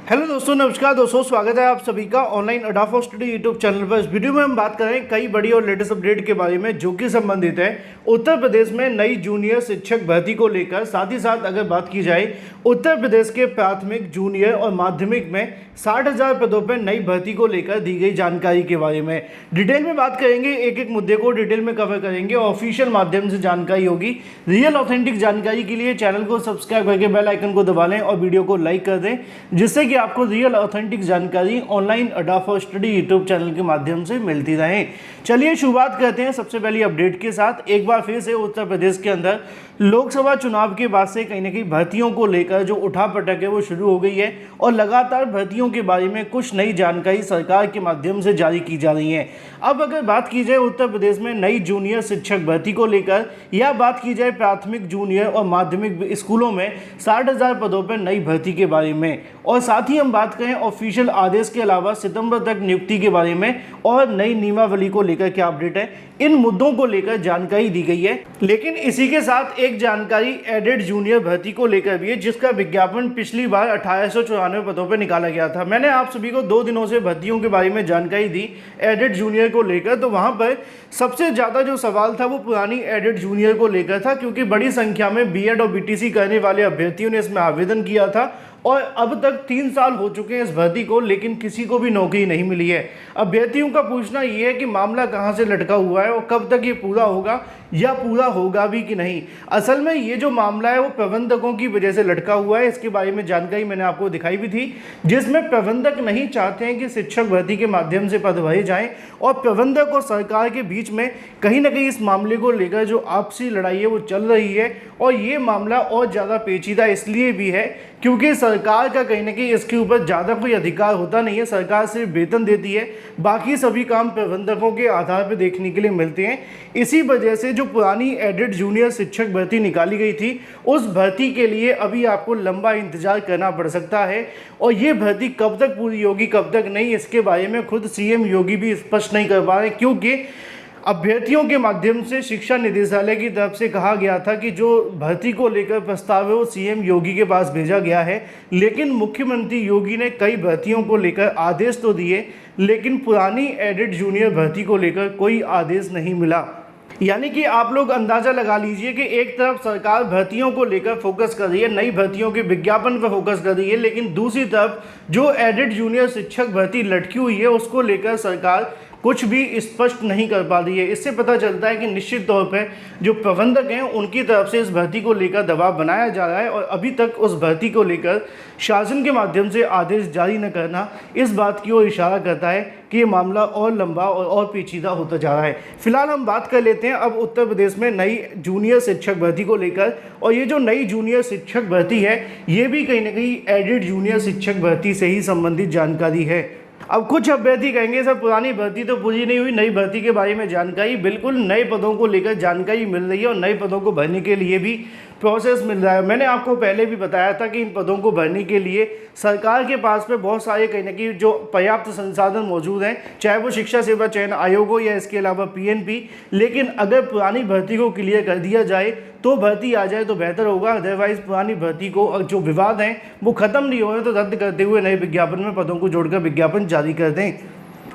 Hello दोस्तों, नमस्कार दोस्तों, स्वागत है आप सभी का ऑनलाइन अड्डा फॉर स्टडी यूट्यूब चैनल पर। इस वीडियो में हम बात करें कई बड़ी और लेटेस्ट अपडेट के बारे में जो कि संबंधित है उत्तर प्रदेश में नई जूनियर शिक्षक भर्ती को लेकर। साथ ही साथ अगर बात की जाए उत्तर प्रदेश के प्राथमिक, जूनियर और माध्यमिक में 60,000 पदों पर नई भर्ती को लेकर दी गई जानकारी के बारे में डिटेल में बात करेंगे। एक एक मुद्दे को डिटेल में कवर करेंगे, ऑफिशियल माध्यम से जानकारी होगी। रियल ऑथेंटिक जानकारी के लिए चैनल को सब्सक्राइब करके बेल आइकन को दबा लें और वीडियो को लाइक कर दें, जिससे कि आपको रियल ऑथेंटिक जानकारी ऑनलाइन अड्डा फॉर स्टडी यूट्यूब चैनल के माध्यम से मिलती रहे। चलिए शुरुआत करते हैं सबसे पहली अपडेट के साथ। एक बार फिर से उत्तर प्रदेश के अंदर लोकसभा चुनाव के बाद से कहीं ना कहीं भर्तियों को लेकर जो उठापटक है वो शुरू हो गई है और लगातार भर्तियों के बारे में कुछ नई जानकारी सरकार के माध्यम से जारी की जा रही है। अब अगर बात की जाए उत्तर प्रदेश में नई जूनियर शिक्षक भर्ती को लेकर या बात की जाए प्राथमिक, जूनियर और माध्यमिक स्कूलों में 60,000 पदों पर नई भर्ती के बारे में, और साथ ही हम बात करें ऑफिशियल आदेश के अलावा सितंबर तक नियुक्ति के बारे में और नई नियमावली को लेकर क्या अपडेट है, इन मुद्दों को लेकर जानकारी दी गई है। लेकिन इसी के साथ एक जानकारी एडेड जूनियर भर्ती को लेकर भी है, जिसका विज्ञापन पिछली बार 1894 पदों पर निकाला गया था। मैंने आप सभी को 2 दिनों से भर्तियों के बारे में जानकारी दी एडेड जूनियर को लेकर, तो वहां पर सबसे ज्यादा जो सवाल था वो पुरानी एडेड जूनियर को लेकर था, क्योंकि बड़ी संख्या में बीएड और बीटीसी करने वाले अभ्यर्थियों ने इसमें आवेदन किया था और अब तक 3 साल हो चुके हैं इस भर्ती को, लेकिन किसी को भी नौकरी नहीं मिली है। अभ्यर्थियों का पूछना ये है कि मामला कहां से लटका हुआ है और कब तक ये पूरा होगा या पूरा होगा भी कि नहीं। असल में ये जो मामला है वो प्रबंधकों की वजह से लटका हुआ है। इसके बारे में जानकारी मैंने आपको दिखाई भी थी, जिसमें प्रबंधक नहीं चाहते हैं कि शिक्षक भर्ती के माध्यम से पद भरे जाएं और प्रबंधक और सरकार के बीच में कहीं ना कहीं इस मामले को लेकर जो आपसी लड़ाई है वो चल रही है। और ये मामला और ज़्यादा पेचीदा इसलिए भी है क्योंकि सरकार का कहीं ना कहीं इसके ऊपर ज़्यादा कोई अधिकार होता नहीं है। सरकार सिर्फ वेतन देती है, बाकी सभी काम प्रबंधकों के आधार पर देखने के लिए मिलते हैं। इसी वजह से जो पुरानी एडेड जूनियर शिक्षक भर्ती निकाली गई थी, उस भर्ती के लिए अभी आपको लंबा इंतजार करना पड़ सकता है। और ये भर्ती कब तक पूरी होगी, कब तक नहीं, इसके बारे में खुद सीएम योगी भी स्पष्ट नहीं कर पा रहे, क्योंकि अभ्यर्थियों के माध्यम से शिक्षा निदेशालय की तरफ से कहा गया था कि जो भर्ती को लेकर प्रस्ताव है वो सीएम योगी के पास भेजा गया है। लेकिन मुख्यमंत्री योगी ने कई भर्तियों को लेकर आदेश तो दिए, लेकिन पुरानी एडेड जूनियर भर्ती को लेकर कोई आदेश नहीं मिला। यानी कि आप लोग अंदाज़ा लगा लीजिए कि एक तरफ सरकार भर्तियों को लेकर फोकस कर रही है, नई भर्तियों के विज्ञापन पर फोकस कर रही है, लेकिन दूसरी तरफ जो एडेड जूनियर शिक्षक भर्ती लटकी हुई है उसको लेकर सरकार कुछ भी स्पष्ट नहीं कर पा रही है। इससे पता चलता है कि निश्चित तौर पर जो प्रबंधक हैं उनकी तरफ से इस भर्ती को लेकर दबाव बनाया जा रहा है और अभी तक उस भर्ती को लेकर शासन के माध्यम से आदेश जारी न करना इस बात की ओर इशारा करता है कि ये मामला और लंबा और पेचीदा होता जा रहा है। फिलहाल हम बात कर लेते हैं अब उत्तर प्रदेश में नई जूनियर शिक्षक भर्ती को लेकर, और ये जो नई जूनियर शिक्षक भर्ती है ये भी कहीं ना कहीं एडेड जूनियर शिक्षक भर्ती से ही संबंधित जानकारी है। अब कुछ अभ्यर्थी कहेंगे सर पुरानी भर्ती तो पूरी नहीं हुई, नई भर्ती के बारे में जानकारी, बिल्कुल नए पदों को लेकर जानकारी मिल रही है और नए पदों को भरने के लिए भी प्रोसेस मिल रहा है। मैंने आपको पहले भी बताया था कि इन पदों को भरने के लिए सरकार के पास में बहुत सारे कहीं ना कहीं जो पर्याप्त संसाधन मौजूद हैं, चाहे वो शिक्षा सेवा चयन आयोग हो या इसके अलावा पीएनपी। लेकिन अगर पुरानी भर्ती को क्लियर कर दिया जाए तो भर्ती आ जाए तो बेहतर होगा, अदरवाइज पुरानी भर्ती को जो विवाद हैं वो खत्म नहीं हो रहे तो रद्द करते हुए नए विज्ञापन में पदों को जोड़कर विज्ञापन जारी कर दें।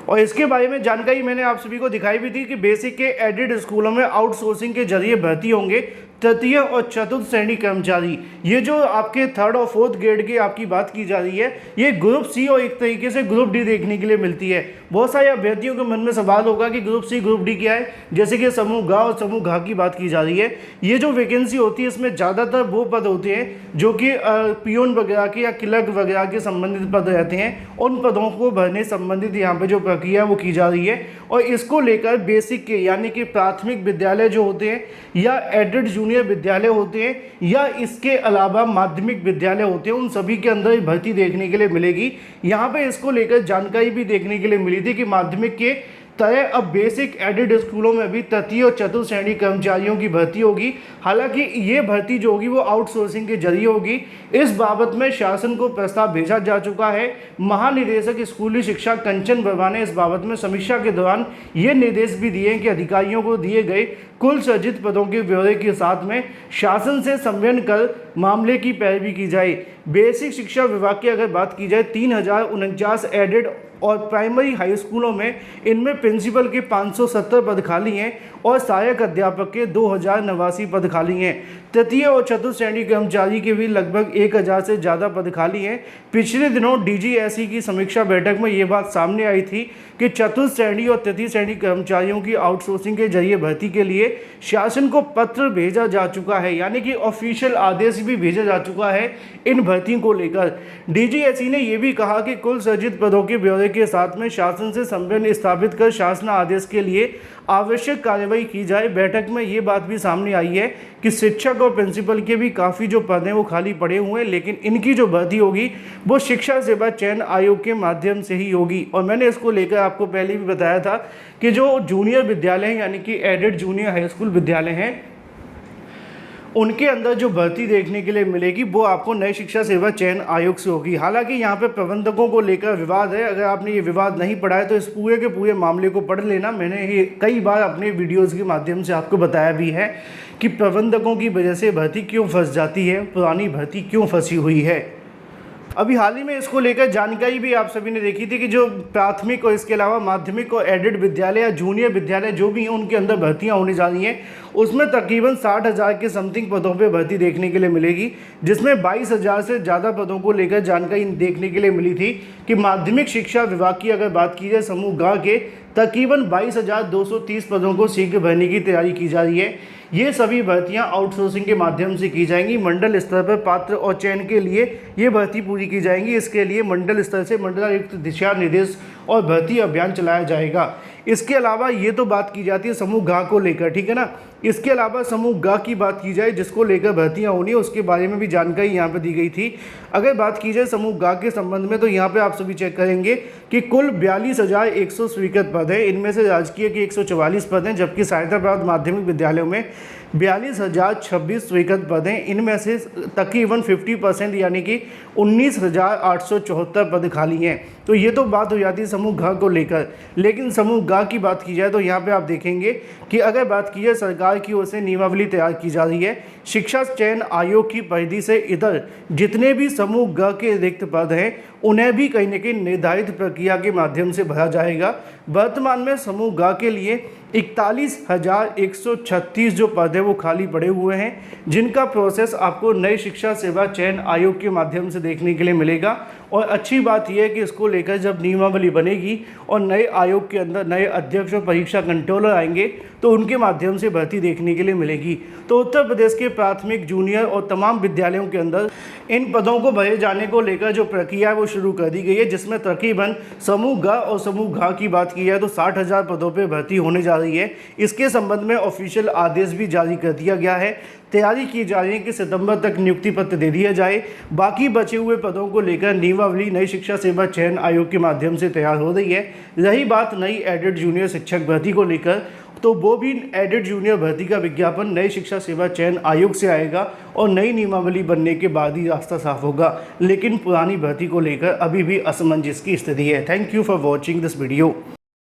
और इसके बारे में जानकारी मैंने आप सभी को दिखाई भी थी कि बेसिक के एडेड स्कूलों में आउटसोर्सिंग के जरिए भर्ती होंगे तृतीय और चतुर्थ श्रेणी कर्मचारी। ये जो आपके 3rd और 4th ग्रेड की आपकी बात की जा रही है, ये ग्रुप सी और एक तरीके से ग्रुप डी देखने के लिए मिलती है। बहुत सारे अभ्यर्थियों के मन में सवाल होगा कि ग्रुप सी ग्रुप डी क्या है, जैसे कि समूह ग और समूह घ की बात की जा रही है। ये जो वैकेंसी होती है इसमें ज़्यादातर वो पद होते हैं जो कि पियोन वगैरह के या क्लर्क वगैरह के संबंधित पद रहते हैं। उन पदों को भरने संबंधित यहाँ पर जो प्रक्रिया वो की जा रही है, और इसको लेकर बेसिक के यानी कि प्राथमिक विद्यालय जो होते हैं या एडेड जूनियर विद्यालय होते हैं या इसके अलावा माध्यमिक विद्यालय होते हैं, उन सभी के अंदर भर्ती देखने के लिए मिलेगी। यहाँ पे इसको लेकर जानकारी भी देखने के लिए मिली थी कि माध्यमिक के तरह अब बेसिक एडेड स्कूलों में भी तृतीय और चतुर्थ श्रेणी कर्मचारियों की भर्ती होगी। हालांकि ये भर्ती जो होगी वो आउटसोर्सिंग के जरिए होगी। इस बाबत में शासन को प्रस्ताव भेजा जा चुका है। महानिदेशक स्कूली शिक्षा कंचन वर्मा ने इस बाबत में समीक्षा के दौरान ये निर्देश भी दिए कि अधिकारियों को दिए गए कुल सृजित पदों के ब्यौरे के साथ में शासन से संविलियन कर मामले की पैरवी की जाए। बेसिक शिक्षा विभाग की अगर बात की जाए 3049 एडेड और प्राइमरी हाई स्कूलों में इनमें प्रिंसिपल के 570 पद खाली हैं और सहायक अध्यापक के 2089 पद खाली हैं। तृतीय और चतुर्थ श्रेणी कर्मचारी के भी लगभग 1000 से ज़्यादा पद खाली हैं। पिछले दिनों डीजीएसई की समीक्षा बैठक में ये बात सामने आई थी कि चतुर्थ श्रेणी और तृतीय श्रेणी कर्मचारियों की आउटसोर्सिंग के जरिए भर्ती के लिए शासन को पत्र भेजा जा चुका है, यानी कि ऑफिशियल आदेश भी भेजा जा चुका है इन भर्तियों को लेकर। डीजीएसई ने यह भी कहा कि कुल सृजित पदों के ब्यौरे के साथ में शासन से संबंध स्थापित कर शासन आदेश के लिए आवश्यक कार्रवाई की जाए। बैठक में ये बात भी सामने आई है कि शिक्षक और प्रिंसिपल के भी काफ़ी जो पद हैं वो खाली पड़े हुए हैं, लेकिन इनकी जो भर्ती होगी वो शिक्षा सेवा चयन आयोग के माध्यम से ही होगी। और मैंने इसको लेकर आपको पहले भी बताया था कि जो जूनियर विद्यालय हैं, यानी कि एडेड जूनियर हाई स्कूल विद्यालय हैं, उनके अंदर जो भर्ती देखने के लिए मिलेगी वो आपको नई शिक्षा सेवा चयन आयोग से होगी। हालांकि यहाँ पे प्रबंधकों को लेकर विवाद है। अगर आपने ये विवाद नहीं पढ़ा है तो इस पूरे के पूरे मामले को पढ़ लेना। मैंने ये कई बार अपने वीडियोस के माध्यम से आपको बताया भी है कि प्रबंधकों की वजह से भर्ती क्यों फंस जाती है, पुरानी भर्ती क्यों फंसी हुई है। अभी हाल ही में इसको लेकर जानकारी भी आप सभी ने देखी थी कि जो प्राथमिक और इसके अलावा माध्यमिक और एडेड विद्यालय या जूनियर विद्यालय जो भी हैं उनके अंदर भर्तियां होने जा रही हैं, उसमें तकरीबन 60,000 के समथिंग पदों पे भर्ती देखने के लिए मिलेगी, जिसमें 22,000 से ज़्यादा पदों को लेकर जानकारी देखने के लिए मिली थी कि माध्यमिक शिक्षा विभाग की अगर बात की जाए समूह ग के तकरीबन 22,230 पदों को शीघ्र भरने की तैयारी की जा रही है। ये सभी भर्तियां आउटसोर्सिंग के माध्यम से की जाएंगी। मंडल स्तर पर पात्र और चयन के लिए ये भर्ती पूरी की जाएंगी। इसके लिए मंडल स्तर से मंडलायुक्त दिशा निर्देश और भर्ती अभियान चलाया जाएगा। इसके अलावा ये तो बात की जाती है समूह ग को लेकर, ठीक है ना। इसके अलावा समूह ग की बात की जाए जिसको लेकर भर्तियां होनी है, उसके बारे में भी जानकारी यहाँ पर दी गई थी। अगर बात की जाए समूह ग के संबंध में तो यहाँ पे आप सभी चेक करेंगे कि कुल 42,100 स्वीकृत पद हैं। इनमें से राजकीय के 144 पद हैं, जबकि सहायता प्राप्त माध्यमिक विद्यालयों में 42,026 स्वीकृत पद हैं। इनमें से तकरीबन 50% यानी कि 19,874 पद खाली हैं। तो ये तो बात हो जाती है समूह घ को लेकर। लेकिन समूह ग की बात की जाए तो यहाँ पे आप देखेंगे कि अगर बात की जाए सरकार की ओर से नियमावली तैयार की जा रही है। शिक्षा चयन आयोग की परिधि से इधर जितने भी समूह ग के रिक्त पद हैं उन्हें भी कहीं न कहीं निर्धारित प्रक्रिया के माध्यम से भरा जाएगा। वर्तमान में समूह ग के लिए 41,136 जो पद है वो खाली पड़े हुए हैं, जिनका प्रोसेस आपको नई शिक्षा सेवा चयन आयोग के माध्यम से देखने के लिए मिलेगा। और अच्छी बात यह है कि इसको लेकर जब नियमावली बनेगी और नए आयोग के अंदर नए अध्यक्ष और परीक्षा कंट्रोलर आएंगे तो उनके माध्यम से भर्ती देखने के लिए मिलेगी। तो उत्तर प्रदेश के प्राथमिक, जूनियर और तमाम विद्यालयों के अंदर इन पदों को भरे जाने को लेकर जो प्रक्रिया है वो शुरू कर दी गई है, जिसमें तकरीबन समूह ग और समूह घ की बात की जाए तो 60,000 पदों पर भर्ती होने जा रही है। इसके संबंध में ऑफिशियल आदेश भी जारी कर दिया गया है। तैयारी की जा रही है कि सितंबर तक नियुक्ति पत्र दे दिया जाए। बाकी बचे हुए पदों को लेकर नियमावली नई शिक्षा सेवा चयन आयोग के माध्यम से तैयार हो रही है। रही बात नई एडेड जूनियर शिक्षक भर्ती को लेकर, तो वो भी एडेड जूनियर भर्ती का विज्ञापन नई शिक्षा सेवा चयन आयोग से आएगा और नई नियमावली बनने के बाद ही रास्ता साफ होगा। लेकिन पुरानी भर्ती को लेकर अभी भी असमंजस की स्थिति है। Thank you for watching this video.